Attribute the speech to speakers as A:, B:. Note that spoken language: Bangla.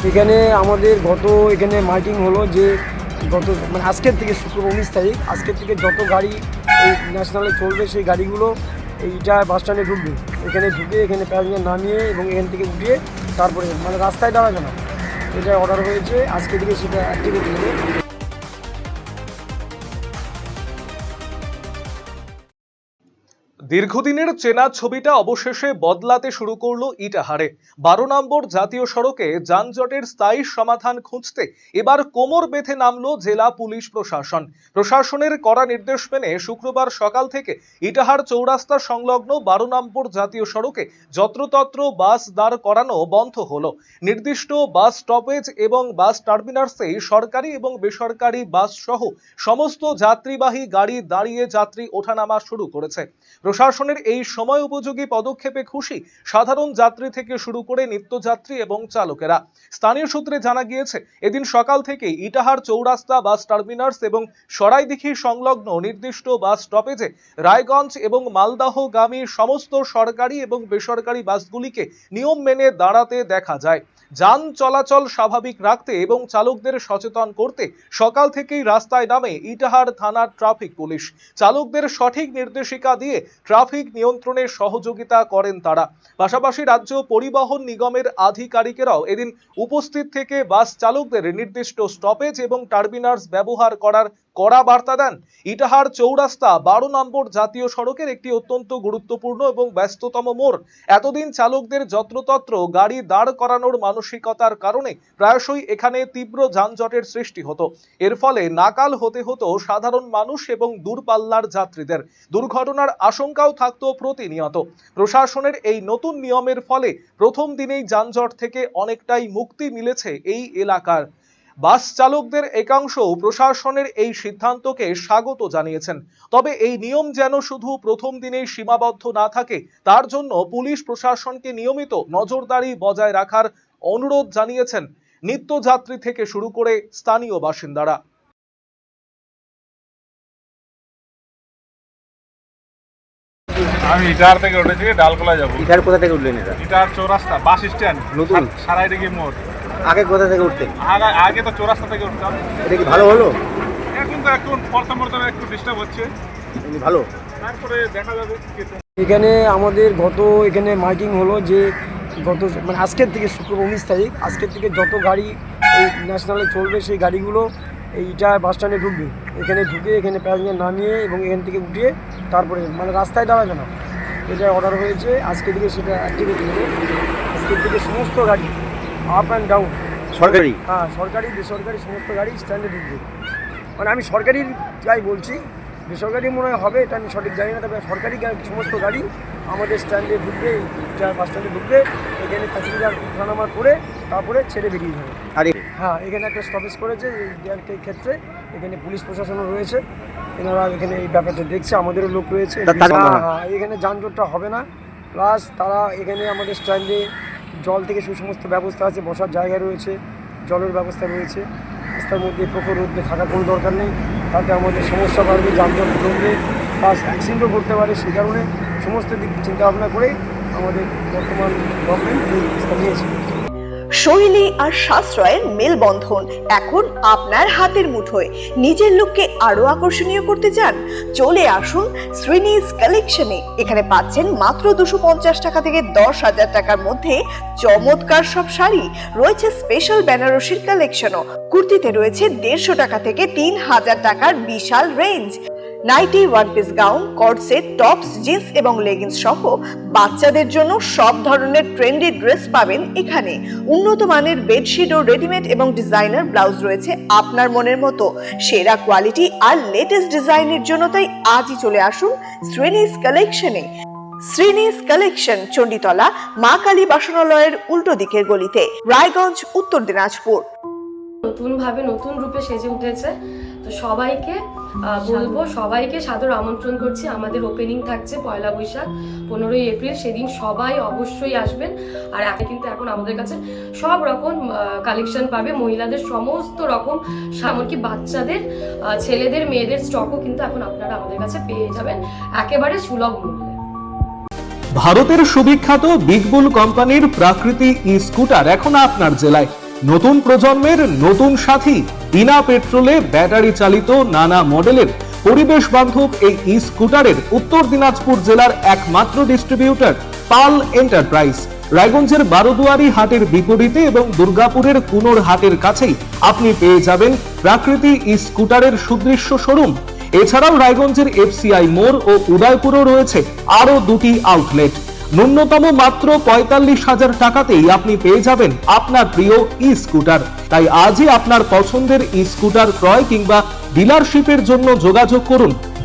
A: এখানে আমাদের এখানে মাইকিং হলো যে মানে আজকের থেকে শুক্রবার 19 তারিখ আজকের থেকে যত গাড়ি এই ন্যাশনালে চলবে সেই গাড়িগুলো এইটা বাস স্ট্যান্ডে ঢুকবে। এখানে ঢুকে এখানে প্যাসেঞ্জার নামিয়ে এবং এখান থেকে উঠিয়ে তারপরে মানে রাস্তায় দাঁড়াবে না, এটা অর্ডার হয়েছে আজকে থেকে সেটা অ্যাক্টিভেট হবে।
B: দীর্ঘদিনের চেনা ছবিটা অবশেষে বদলাতে শুরু করলো ইটাহারে। 12 নম্বর জাতীয় সড়কে যানজটের স্থায়ী সমাধান খুঁজতে এবার কোমর বেঁধে নামলো জেলা পুলিশ প্রশাসন। প্রশাসনের কড়া নির্দেশ মেনে শুক্রবার সকাল থেকে ইটাহার চৌরাস্তা সংলগ্ন 12 নম্বর জাতীয় সড়কে যত্রতত্র বাস দাঁড় করানো বন্ধ হলো। নির্দিষ্ট বাস স্টপেজ এবং বাস টার্মিনাসে সরকারি এবং বেসরকারি বাস সহ সমস্ত যাত্রীবাহী গাড়ি দাঁড়িয়ে যাত্রী ওঠানামা শুরু করেছে। প্রশাসনের এই সময় উপযোগী পদক্ষেপে খুশি সাধারণ যাত্রী থেকে শুরু করে নিত্যযাত্রী এবং চালকেরা। স্থানীয় সূত্রে জানা গিয়েছে, এদিন সকাল থেকেই ইটাহার চৌরাস্তা বাস টার্মিনাস এবং সরাইদিঘি সংলগ্ন নির্দিষ্ট বাস স্টপেজে রায়গঞ্জ এবং মালদাহগামী সমস্ত সরকারি এবং বেসরকারি বাসগুলিকে নিয়ম মেনে দাঁড়াতে দেখা যায়। যান চলাচল স্বাভাবিক রাখতে এবং চালকদের সচেতন করতে সকাল থেকেই রাস্তায় নামে ইটাহার থানার ট্রাফিক পুলিশ। চালকদের সঠিক নির্দেশিকা দিয়ে ট্রাফিক নিয়ন্ত্রণে সহযোগিতা করেন তারা। পাশাপাশি রাজ্য পরিবহন নিগমের আধিকারিকেরাও এদিন উপস্থিত থেকে বাস চালকদের নির্দিষ্ট স্টপেজ এবং টার্মিনাস ব্যবহার করার কড়া বার্তা দেন। ইটাহার চৌরাস্তা 12 নম্বর জাতীয় সড়কের একটি অত্যন্ত গুরুত্বপূর্ণ এবং ব্যস্ততম মোড়। এতদিন চালকদের যত্রতত্র গাড়ি দাঁড় করানোর মানসিকতার কারণে প্রায়শই এখানে তীব্র যানজটের সৃষ্টি হতো। এর ফলে নাকাল হতে হতো সাধারণ মানুষ এবং দূরপাল্লার যাত্রীদের। দুর্ঘটনার আশঙ্কাও থাকতো প্রতিনিয়ত। প্রশাসনের এই নতুন নিয়মের ফলে প্রথম দিনেই যানজট থেকে অনেকটাই মুক্তি মিলেছে এই এলাকার। বাস চালকদের একাংশ প্রশাসনের এই সিদ্ধান্তকে স্বাগত জানিয়েছেন। তবে এই নিয়ম যেন শুধু প্রথম দিনেই সীমাবদ্ধ না থাকে, তার জন্য পুলিশ প্রশাসনকে নিয়মিত নজরদারি বজায় রাখার অনুরোধ জানিয়েছেন নিত্যযাত্রী থেকে শুরু করে স্থানীয় বাসিন্দারা।
C: আমি ইটাহার থেকে উঠেছি, ডালকোলা যাবো।
A: ইটাহার কোথা থেকে উঠলেন?
C: ইটাহার চৌরাস্তা বাস স্ট্যান্ড,
A: নতুন
C: সারাইদিঘি মোড়।
A: আগে কোথা থেকে উঠতেন?
C: আগে তো চৌরাস্তা থেকে উঠতাম।
A: এটা কি ভালো হলো?
C: এখন প্রথম একটু ডিস্টার্ব হচ্ছে,
A: ভালো,
C: তারপরে দেখা যাবে।
A: এখানে আমাদের এখানে মাইকিং হলো যে মানে আজকের থেকে শুক্রবার 19 তারিখ আজকের থেকে যত গাড়ি এই ন্যাশনালে চলবে সেই গাড়িগুলো এইটা বাস স্ট্যান্ডে ঢুকবে। এখানে ঢুকে এখানে প্যাসেঞ্জার নামিয়ে এবং এখান থেকে উঠিয়ে তারপরে মানে রাস্তায় দাঁড়াবে না, এটা অর্ডার হয়েছে আজকে থেকে সেটা অ্যাক্টিভেট হবে। আজকের থেকে সমস্ত গাড়ি আপ অ্যান্ড ডাউন সরকারি, হ্যাঁ সরকারি বেসরকারি সমস্ত গাড়ি স্ট্যান্ডে ঢুকবে। মানে আমি সরকারির যাই বলছি, বেসরকারি মনে হয় হবে, এটা আমি সঠিক জানি না, তবে সরকারি সমস্ত গাড়ি আমাদের স্ট্যান্ডে ঢুকবে, বাস স্ট্যান্ডে ঢুকবে। এখানে প্যাসেঞ্জার ওঠানামা করে তারপরে ছেড়ে বেরিয়ে যাবে। আর হ্যাঁ, এখানে একটা স্টপেজ করেছে এই ক্ষেত্রে। এখানে পুলিশ প্রশাসনও রয়েছে, এনারা এখানে এই ব্যাপারটা দেখছে, আমাদেরও লোক রয়েছে। হ্যাঁ, এখানে যানজটটা হবে না। প্লাস তারা এখানে আমাদের স্ট্যান্ডে জল থেকে সমস্ত ব্যবস্থা আছে, বসার জায়গা রয়েছে, জলের ব্যবস্থা রয়েছে। রাস্তার মধ্যে প্রখর রোদে থাকার কোনো দরকার নেই, তাতে আমাদের সমস্যা বাড়বে, যানজট জমবে, প্লাস অ্যাক্সিডেন্টও করতে পারে। সেই কারণে সমস্ত দিক চিন্তা ভাবনা করে আমাদের বর্তমান গভর্নমেন্ট এই ব্যবস্থা নিয়েছে।
D: শৈলী আর সাশ্রয়ের মেলবন্ধন এখন আপনার হাতের মুঠোয়। নিজের লুককে আরো আকর্ষণীয় করতে চান? চলে আসুন শ্রীনিজ কালেকশনে। এখানে পাচ্ছেন মাত্র 250 টাকা থেকে 10,000 টাকার মধ্যে চমৎকার সব শাড়ি। রয়েছে স্পেশাল বেনারসির কালেকশনও। কুর্তিতে রয়েছে 150 টাকা থেকে 3000 টাকার বিশাল range. Nighty, one piece gown, coord set, tops, jeans এবং লেগিংস সহ বাচ্চাদের জন্য সব ধরনের ট্রেন্ডি ড্রেস পাবেন এখানে। উন্নত মানের বেডশিট ও রেডিমেড এবং ডিজাইনার ব্লাউজ রয়েছে আপনার মনের মতো। সেরা কোয়ালিটি আর লেটেস্ট ডিজাইনের জন্য তাই আজই চলে আসুন শ্রীনিজ কালেকশনে। শ্রীনিজ কালেকশন, চণ্ডীতলা মা কালী বাসনালয়ের উল্টো দিকের গলিতে, রায়গঞ্জ, উত্তর দিনাজপুর।
E: নতুন ভাবে নতুন রূপে সেজে উঠেছে, তো সবাইকে বলবো, সবাইকে সাদর আমন্ত্রণ করছি। আমাদের ওপেনিং থাকছে 1 বৈশাখ 15 এপ্রিল, সেদিন সবাই অবশ্যই আসবেন। আর কিন্তু এখন আমাদের কাছে সব রকম কালেকশন পাবে, মহিলাদের সমস্ত রকম, এমনকি বাচ্চাদের, ছেলেদের, মেয়েদের স্টকও কিন্তু এখন আপনারা আমাদের কাছে পেয়ে যাবেন একেবারে সুলভ মূল্যে।
B: ভারতের সুবিখ্যাত বিগ বুল কোম্পানির প্রাকৃতি ই স্কুটার এখন আপনার জেলায়। নতুন প্রজন্মের নতুন সাথী বিনা পেট্রোলে ব্যাটারি চালিত নানা মডেলের পরিবেশ বান্ধব এই ই স্কুটারের উত্তর দিনাজপুর জেলার একমাত্র ডিস্ট্রিবিউটর পাল এন্টারপ্রাইজ। রায়গঞ্জের বারোদুয়ারি হাটের বিপরীতে এবং দুর্গাপুরের কুনোর হাটের কাছেই আপনি পেয়ে যাবেন প্রাকৃতি ই স্কুটারের সুদৃশ্য শোরুম। এছাড়াও রায়গঞ্জের এফসিআই মোড় ও উদয়পুরও রয়েছে আরো দুটি আউটলেট। ন্যূনতম মাত্র 45,000 টাকাতেই আপনি পেয়ে যাবেন আপনার প্রিয় ই স্কুটার। তাই আজই আপনার পছন্দের ই স্কুটার ক্রয় কিংবা ডিলারশিপের জন্য যোগাযোগ করুন